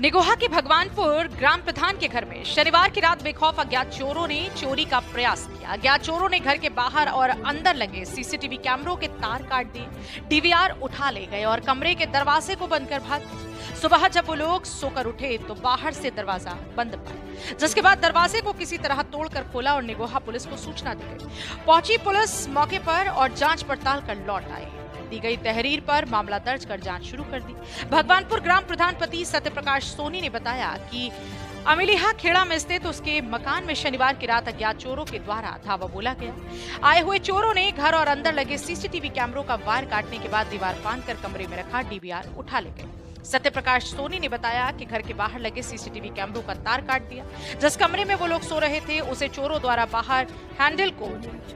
निगोहा के भगवानपुर ग्राम प्रधान के घर में शनिवार की रात बेखौफ अज्ञात चोरों ने चोरी का प्रयास किया। अज्ञात चोरों ने घर के बाहर और अंदर लगे सीसीटीवी कैमरों के तार काट दिए, डीवीआर उठा ले गए और कमरे के दरवाजे को बंद कर भाग गए। सुबह जब वो लोग सोकर उठे तो बाहर से दरवाजा बंद पाया, जिसके बाद दरवाजे को किसी तरह तोड़कर खोला और निगोहा पुलिस को सूचना दी गई। पहुंची पुलिस मौके पर और जांच पड़ताल कर लौट आई। दी गई तहरीर पर मामला दर्ज कर जांच शुरू कर दी। भगवानपुर ग्राम प्रधान पति सत्यप्रकाश सोनी ने बताया कि अमिलिहा खेड़ा में स्थित उसके मकान में शनिवार की रात अज्ञात चोरों के द्वारा धावा बोला गया। आए हुए चोरों ने घर और अंदर लगे सीसीटीवी कैमरों का वायर काटने के बाद दीवार फांदकर कमरे में रखा डीवीआर उठा ले गए। सत्यप्रकाश सोनी ने बताया कि घर के बाहर लगे सीसीटीवी कैमरों का तार काट दिया। जिस कमरे में वो लोग सो रहे थे उसे चोरों द्वारा बाहर हैंडल को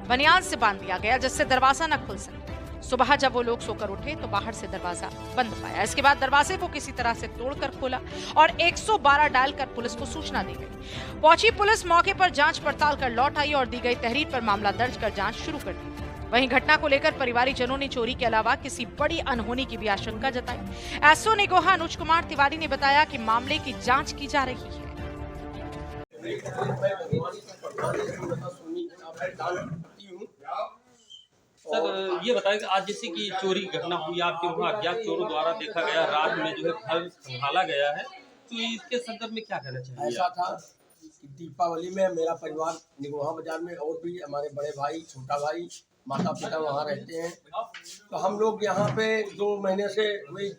बनियान से बांध दिया गया, जिससे दरवाजा न खुल सके। सुबह जब वो लोग सोकर उठे तो बाहर से दरवाजा बंद पाया। इसके बाद दरवाजे को किसी तरह से तोड़कर खोला और 112 डायल कर पुलिस को सूचना दी गई। पहुंची पुलिस मौके पर जांच पड़ताल कर लौट आई और दी गई तहरीर पर मामला दर्ज कर जांच शुरू कर दी। वहीं घटना को लेकर परिवारीजनों ने चोरी के अलावा किसी बड़ी अनहोनी की भी आशंका जताई। एसओ निगोहा अनुज कुमार तिवारी ने बताया कि मामले की जांच की जा रही है। सर, ये बताएं कि आज जैसे कि चोरी की घटना हुई आपके वहाँ अज्ञात चोरों द्वारा देखा गया, रात में जो है घर संभाला गया है, तो इसके संदर्भ में क्या कहना चाहिए? ऐसा था कि दीपावली में मेरा परिवार निगोहा बाजार में और भी हमारे बड़े भाई, छोटा भाई, माता पिता वहाँ रहते हैं। तो हम लोग यहाँ पे 2 महीने से वही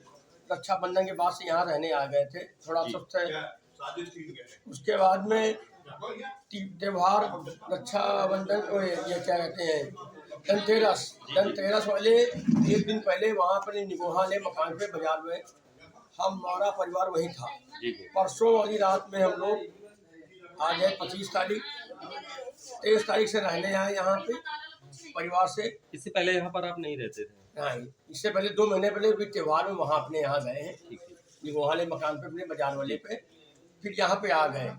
रक्षाबंधन के बाद से यहाँ रहने आ गए थे, थोड़ा सुस्त है। उसके बाद में त्योहार रक्षाबंधन ये क्या कहते हैं धनतेरस वाले एक दिन पहले वहाँ पर निगोहा ले मकान पे बाजार में हमारा परिवार वहीं था। परसों वाली रात में हम लोग आ गए 25 तारीख 23 तारीख से रहने आए यहाँ पे परिवार से। इससे पहले यहाँ पर आप नहीं रहते थे? नहीं, इससे पहले 2 महीने पहले भी त्योहार में वहाँ अपने यहाँ गए हैं निगोहा ले मकान पे अपने बाजार वाले पे, फिर यहाँ पे आ गए।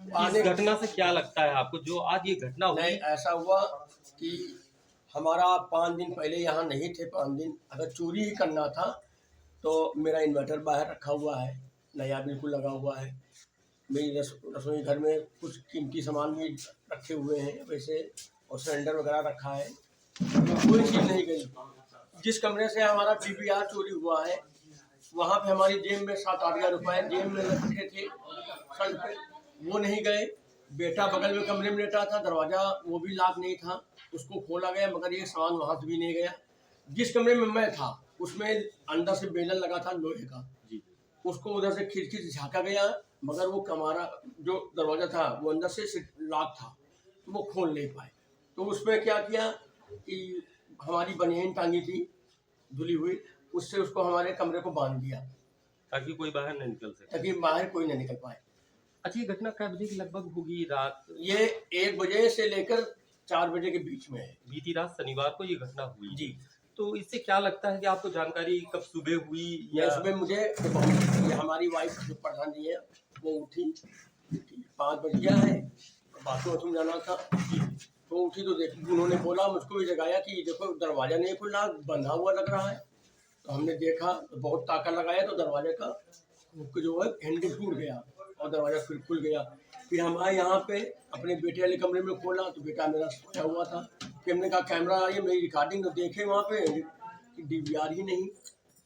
इस घटना से क्या लगता है आपको जो आज ये घटना हुई? नहीं, ऐसा हुआ कि हमारा 5 दिन पहले यहाँ नहीं थे। 5 दिन अगर चोरी ही करना था तो मेरा इन्वर्टर बाहर रखा हुआ है, नया बिल्कुल लगा हुआ है। मेरी रसोई घर में कुछ कीमती सामान भी रखे हुए हैं वैसे, और सिलेंडर वगैरह रखा है, तो कोई चीज़ नहीं गई। जिस कमरे से हमारा डीवीआर चोरी हुआ है वहाँ पे हमारी जेब में 7-8 हज़ार रुपये जेब में रखे थे सर पे, वो नहीं गए। बेटा बगल में कमरे में लेटा था, दरवाज़ा वो भी लॉक नहीं था, उसको खोला गया मगर ये सामान वहाँ से भी नहीं गया। जिस कमरे में मैं था उसमें अंदर से बेलन लगा था लोहे का, उसको उधर से खिड़की से झाँका गया मगर वो हमारा जो दरवाज़ा था वो अंदर से लॉक था, तो वो खोल नहीं पाए। तो उसमें क्या किया कि हमारी बनियान टांगी थी धुली हुई, उससे उसको हमारे कमरे को बांध दिया ताकि कोई बाहर नहीं निकल सके, ताकि बाहर कोई नहीं निकल पाए। अच्छी घटना कब बजे की लगभग होगी? रात ये 1 बजे से लेकर 4 बजे के बीच में है। बीती रात शनिवार को ये घटना हुई जी। तो इससे क्या लगता है कि आपको जानकारी कब सुबह हुई? या सुबह मुझे ये हमारी वाइफ जो प्रधान जी है वो उठी 5 बज गया है, बाथरूम जाना था, तो उठी तो देखी, उन्होंने बोला मुझको भी जगाया कि देखो दरवाज़ा नहीं खुल रहा, बंधा हुआ लग रहा है। तो हमने देखा तो बहुत ताकत लगाया तो दरवाजे का जो है हैंडल टूट गया और दरवाज़ा फिर खुल गया। फिर हम आए यहाँ पे अपने बेटे वाले कमरे में खोला तो बेटा मेरा सोया हुआ था। फिर हमने कहा कैमरा आ रही है, मेरी रिकॉर्डिंग तो देखे वहाँ पे कि डीवीआर ही नहीं।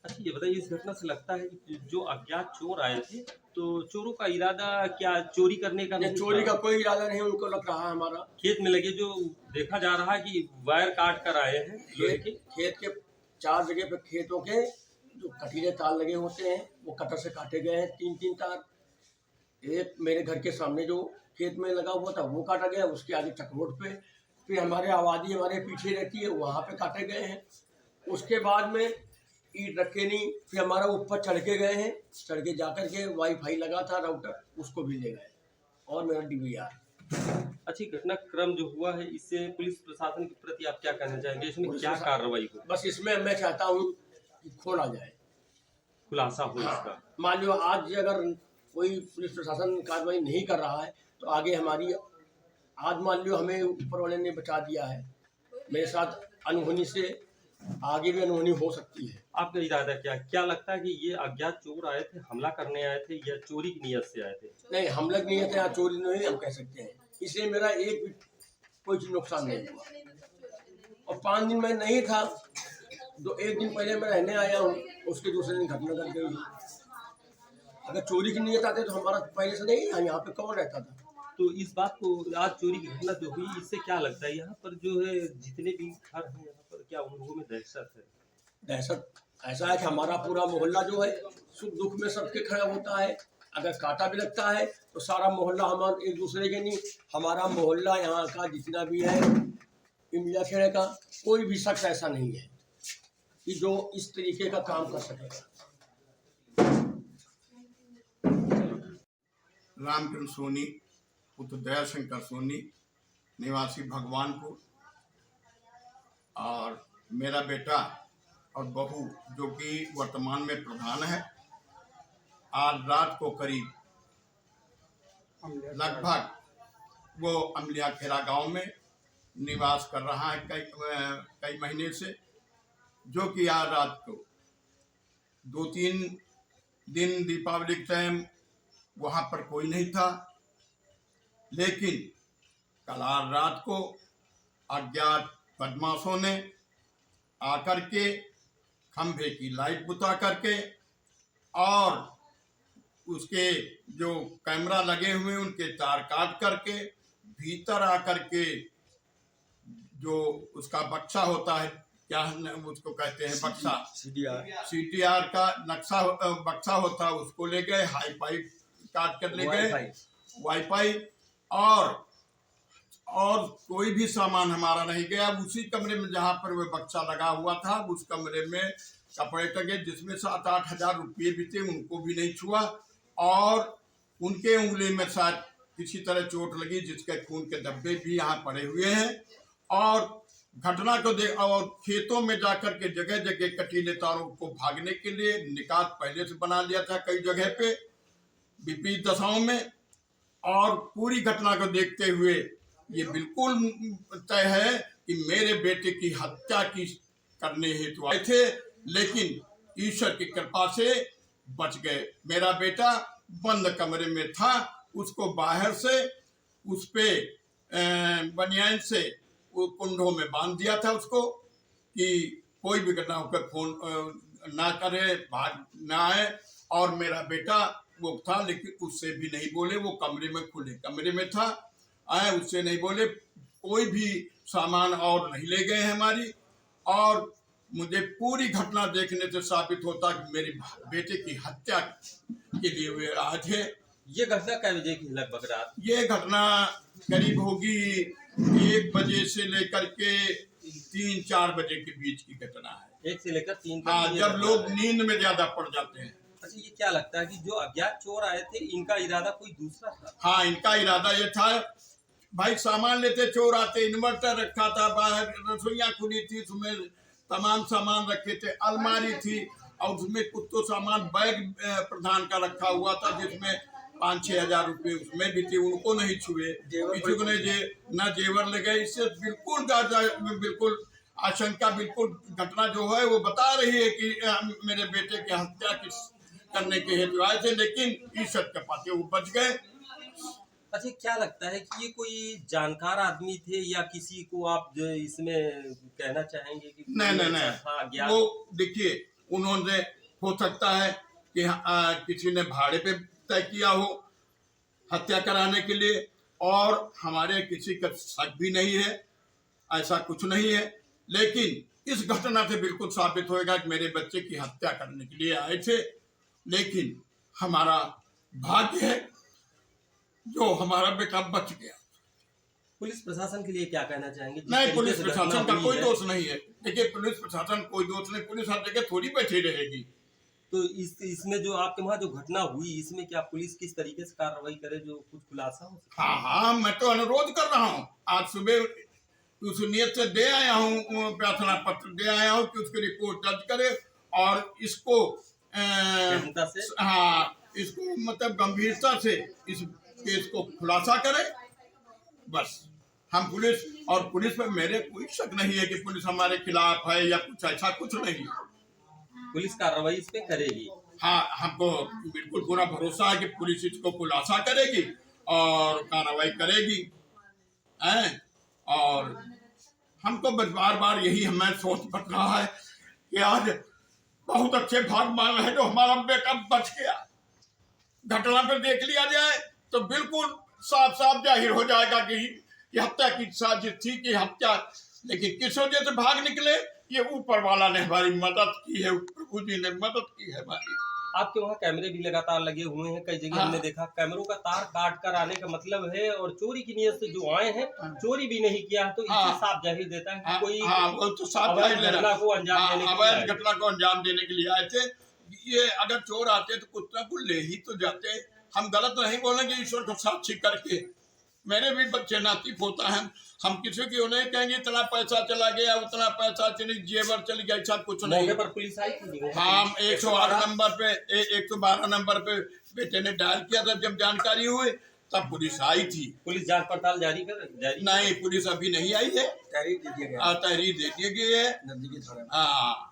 अच्छा, ये बताइए, इस घटना से लगता है कि जो अज्ञात चोर आए थे तो चोरों का इरादा क्या चोरी करने का नहीं? चोरी का कोई इरादा नहीं उनको लग रहा है। हमारा खेत में लगे जो देखा जा रहा है कि वायर काट कर आए हैं, खेत के 4 जगह पे खेतों के जो कटीले तार लगे होते हैं वो कटर से काटे गए हैं, 3-3 तार। एक मेरे घर के सामने जो खेत में लगा हुआ था वो काटा गया, उसके आगे चकरोट पे, फिर हमारे आबादी हमारे पीछे रहती है वहाँ पे काटे गए हैं। उसके बाद में ईंट रखे नहीं, फिर हमारा ऊपर चढ़ के गए हैं, चढ़ के जाकर के वाईफाई लगा था राउटर उसको भी ले गए और मेरा डीवीआर। अच्छी घटनाक्रम जो हुआ है इससे पुलिस प्रशासन के प्रति आप क्या कहना चाहेंगे? इसमें क्या कार्रवाई हो? बस इसमें मैं चाहता हूँ कि खोला जाए, खुलासा हो इसका। मान लो आज अगर कोई पुलिस प्रशासन कार्रवाई नहीं कर रहा है तो आगे हमारी, आज मान लो हमें ऊपर वाले ने बचा दिया है, मेरे साथ अनहोनी से आगे भी अनहोनी हो सकती है। आपका इरादा क्या लगता है कि ये अज्ञात चोर आए थे, हमला करने आए थे या चोरी की नियत से आए थे? नहीं, हमला की नियत है या चोरी नहीं हम कह सकते हैं, इसलिए मेरा एक भी कोई चीज नुकसान नहीं हुआ। और 5 दिन मैं नहीं था, एक दिन पहले मैं रहने आया हूँ, उसके दूसरे दिन घटना कर गई। अगर चोरी की नियत आते तो हमारा पहले से नहीं यहाँ पे कौन रहता था। तो इस बात को, आज चोरी की घटना जो हुई, इससे क्या लगता है यहाँ पर जो है जितने भी घर हैं यहाँ पर, क्या उन लोगों में दहशत है? दहशत ऐसा है कि हमारा पूरा मोहल्ला जो है सुख दुख में सबके खड़ा होता है। अगर कांटा भी लगता है तो सारा मोहल्ला, हम एक दूसरे के नहीं, हमारा मोहल्ला यहाँ का जितना भी है इंडिया खेड़े का, कोई भी शख्स ऐसा नहीं है कि जो इस तरीके का काम कर सकेगा। रामचंद्र सोनी, पुत्र दया शंकर सोनी, निवासी भगवानपुर, और मेरा बेटा और बहू जो कि वर्तमान में प्रधान है, आज रात को करीब लगभग वो अमलिया खेरा गांव में निवास कर रहा है कई महीने से, जो कि आज रात को 2-3 दिन दीपावली के टाइम वहाँ पर कोई नहीं था, लेकिन कल आज रात को अज्ञात बदमाशों ने आकर के खंभे की लाइट बुता करके और उसके जो कैमरा लगे हुए उनके तार काट करके भीतर आकर के जो उसका बक्सा होता है, क्या उसको कहते हैं, बक्सा, CTR का नक्शा बक्सा होता है, उसको ले गए, हाई पाइप काट कर ले गए, वाईफाई और कोई भी सामान हमारा नहीं गया। उसी कमरे में जहाँ पर वह बक्सा लगा हुआ था, उस कमरे में कपड़े टंगे जिसमें 7-8 हज़ार रुपये भी थे, उनको भी नहीं छुआ, और उनके उंगली में शायद किसी तरह चोट लगी, जिसके खून के धब्बे भी यहाँ पड़े हुए हैं। और घटना को देख, और खेतों में जाकर के जगह जगह कटीले तारों को भागने के लिए निकात पहले से बना लिया था कई जगह पे विपरीत दशाओं में। और पूरी घटना को देखते हुए ये बिल्कुल तय है कि मेरे बेटे की हत्या करने हेतु आए थे, लेकिन ईश्वर की कृपा से बच गए। मेरा बेटा बंद कमरे में था, उसको बाहर से उस पे बनियान से वो कुंडों में बांध दिया था उसको, कि कोई भी घटना होकर फोन ना करे, भाग ना आए। और मेरा बेटा वो था, लेकिन उससे भी नहीं बोले, वो कमरे में खुले कमरे में था, आए उससे नहीं बोले, कोई भी सामान और नहीं ले गए हमारी। और मुझे पूरी घटना देखने से साबित होता कि मेरे बेटे की हत्या के लिए वे आए थे। ये घटना कै बजे की लगभग रात? ये घटना करीब होगी 1 बजे से लेकर के 3-4 बजे के बीच की घटना है। 1 से लेकर 3 तक। हाँ, जब लोग नींद में ज्यादा पड़ जाते हैं। अच्छा, ये क्या लगता है कि जो अज्ञात चोर आए थे, इनका इरादा कोई दूसरा था? हाँ, इनका इरादा ये था, भाई सामान लेते चोर आते, इन्वर्टर रखा था बाहर, रसोईयाँ खुली थी, उसमें तमाम सामान रखे थे, अलमारी थी, और उसमें कुछ तो सामान बैग प्रधान का रखा हुआ था, जिसमें 5-6 हज़ार रुपये उसमें भी थे, उनको नहीं छुए, किसी को नहीं न जेवर लगे। इससे बिल्कुल आशंका, बिल्कुल घटना जो है वो बता रही है कि मेरे बेटे की हत्या करने के हेतु आए थे, लेकिन ईश्वर के पाते वो बच गए। अच्छा, क्या लगता है कि ये कोई जानकार आदमी थे या किसी को आप जो इसमें कहना चाहेंगे कि नहीं, वो देखिए, उन्होंने हो सकता है कि किसी ने भाड़े पे तय किया हो हत्या कराने के लिए, और हमारे किसी का शक भी नहीं है, ऐसा कुछ नहीं है। लेकिन इस घटना से बिल्कुल साबित होएगा कि मेरे बच्चे की हत्या करने के लिए आए थे, लेकिन हमारा भाग्य है जो हमारा बेटा बच गया। पुलिस प्रशासन के लिए क्या कहना चाहेंगे? नहीं, पुलिस प्रशासन का कोई दोष नहीं है। देखिए, पुलिस प्रशासन कोई दोष नहीं, पुलिस हर जगह थोड़ी बैठी रहेगी। तो इसमें जो आपके वहाँ जो घटना हुई, इसमें क्या पुलिस किस तरीके से कार्रवाई करे, जो कुछ खुलासा हो? हाँ, मैं तो अनुरोध कर रहा हूँ, आज सुबह उस नियत से दे आया हूँ, प्रार्थना पत्र दे आया हूँ कि उसकी रिपोर्ट दर्ज करे और इसको इसको मतलब गंभीरता से इस केस को खुलासा करे। बस हम पुलिस, और पुलिस पर मेरे कोई शक नहीं है कि पुलिस हमारे खिलाफ है या कुछ ऐसा कुछ नहीं। पुलिस कार्रवाई इस पे करेगी। हाँ, हमको बिल्कुल पूरा भरोसा है कि पुलिस इसको खुलासा करेगी और कार्रवाई करेगी हैं। और हमको बार बार यही हमें सोच पड़ रहा है कि आज बहुत अच्छे भागमान है जो हमारा बेटा बच गया। घटना पे देख लिया जाए तो बिल्कुल साफ साफ जाहिर हो जाएगा कि हत्या की साजिश थी कि हत्या, लेकिन किस वजह से भाग निकले ये ऊपर वाला ने हमारी मदद की है, प्रभु जी ने मदद की है हमारी। आपके वहाँ कैमरे भी लगातार लगे हुए हैं, कई जगह हमने देखा कैमरों का तार काट कर आने का मतलब है, और चोरी की नीयत से जो आए हैं चोरी भी नहीं किया, तो इससे साफ जाहिर देता है कि कोई वो तो साफ घटना को अंजाम देने के लिए अवैध घटना को अंजाम देने के लिए आए थे। ये अगर चोर आते तो कुत्ता को ले ही तो जाते। हम गलत नहीं बोलेंगे ईश्वर को साक्षी करके। मेरे भी बच्चे नाती पोता हैं, हम किसी की उन्हें कहेंगे इतना पैसा चला गया, उतना पैसा चली, जेवर चली गया, ऐसा कुछ नहीं। मौके पर पुलिस आई थी। हम 108 नंबर पे 112 नंबर पे बेटे ने डायल किया था, जब जानकारी हुई तब पुलिस आई थी। पुलिस जांच पड़ताल जारी नहीं, पुलिस अभी नहीं आई है, तहरीर दे दी गई है नजदीकी थाने। हाँ।